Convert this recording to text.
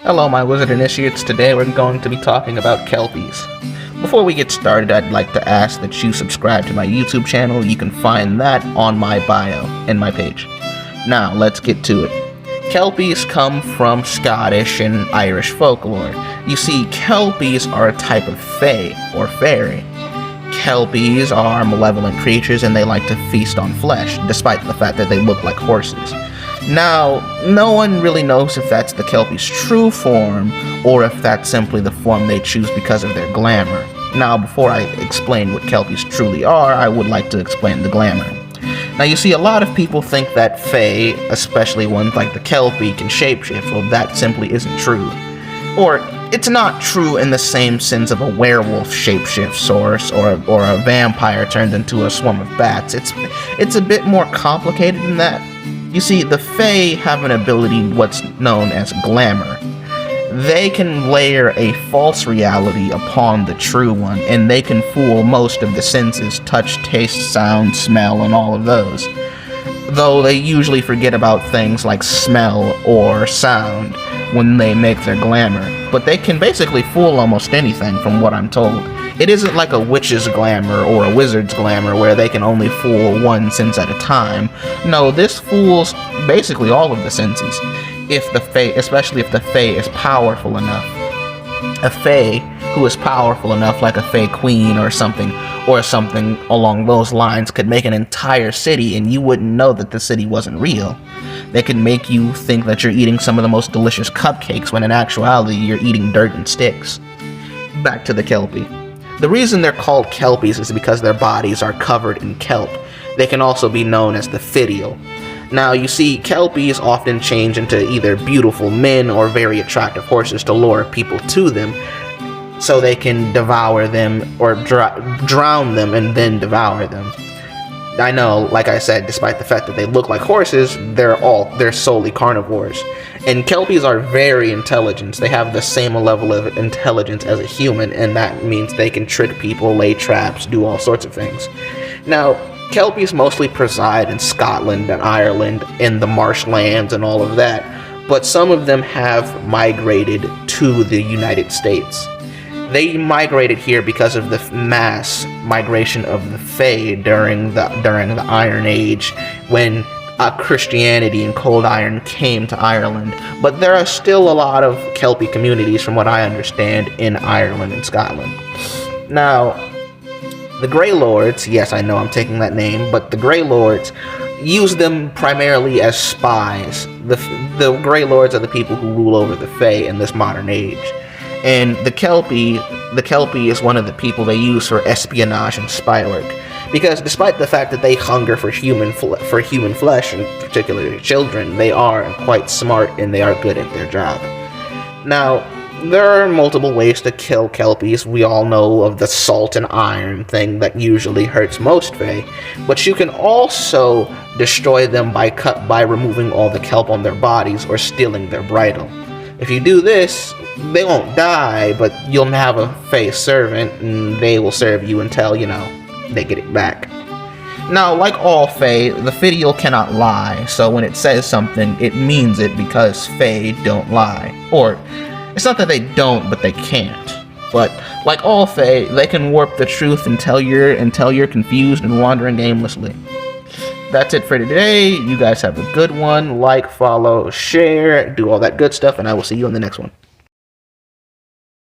Hello, my wizard initiates. Today we're going to be talking about Kelpies. Before we get started, I'd like to ask that you subscribe to my YouTube channel. You can find that on my bio and my page. Now, let's get to it. Kelpies come from Scottish and Irish folklore. You see, Kelpies are a type of Fae, or fairy. Kelpies are malevolent creatures and they like to feast on flesh, despite the fact that they look like horses. Now, no one really knows if that's the Kelpie's true form, or if that's simply the form they choose because of their glamour. Now, before I explain what Kelpies truly are, I would like to explain the glamour. Now, you see, a lot of people think that Fae, especially ones like the Kelpie, can shapeshift. Well, that simply isn't true. Or, it's not true in the same sense of a werewolf shapeshifts, or a vampire turned into a swarm of bats. It's a bit more complicated than that. You see, the Fae have an ability what's known as glamour. They can layer a false reality upon the true one, and they can fool most of the senses: touch, taste, sound, smell, and all of those. Though they usually forget about things like smell or sound when they make their glamour. But they can basically fool almost anything, from what I'm told. It isn't like a witch's glamour or a wizard's glamour where they can only fool one sense at a time. No, this fools basically all of the senses, especially if the Fae is powerful enough. A Fae who is powerful enough, like a Fae Queen or something along those lines, could make an entire city and you wouldn't know that the city wasn't real. They can make you think that you're eating some of the most delicious cupcakes when in actuality you're eating dirt and sticks. Back to the Kelpie. The reason they're called Kelpies is because their bodies are covered in kelp. They can also be known as the fitial. Now, you see, Kelpies often change into either beautiful men or very attractive horses to lure people to them, so they can devour them or drown them and then devour them. I know, like I said, despite the fact that they look like horses, they're solely carnivores. And Kelpies are very intelligent. They have the same level of intelligence as a human, and that means they can trick people, lay traps, do all sorts of things. Now, Kelpies mostly preside in Scotland and Ireland, in the marshlands and all of that, but some of them have migrated to the United States. They migrated here because of the mass migration of the Fae during the Iron Age, when Christianity and cold iron came to Ireland. But there are still a lot of Kelpie communities, from what I understand, in Ireland and Scotland. Now, the Grey Lords, yes, I know I'm taking that name, but the Grey Lords use them primarily as spies. The Grey Lords are the people who rule over the Fae in this modern age. And the Kelpie is one of the people they use for espionage and spy work. Because despite the fact that they hunger for human flesh, and particularly children, they are quite smart and they are good at their job. Now, there are multiple ways to kill Kelpies. We all know of the salt and iron thing that usually hurts most Fae, but you can also destroy them by removing all the kelp on their bodies or stealing their bridle. If you do this, they won't die, but you'll have a Fae servant, and they will serve you until, they get it back. Now, like all Fae, the fitial cannot lie, so when it says something, it means it, because Fae don't lie. Or, it's not that they don't, but they can't. But, like all Fae, they can warp the truth until you're confused and wandering aimlessly. That's it for today. You guys have a good one. Like, follow, share, do all that good stuff, and I will see you in the next one.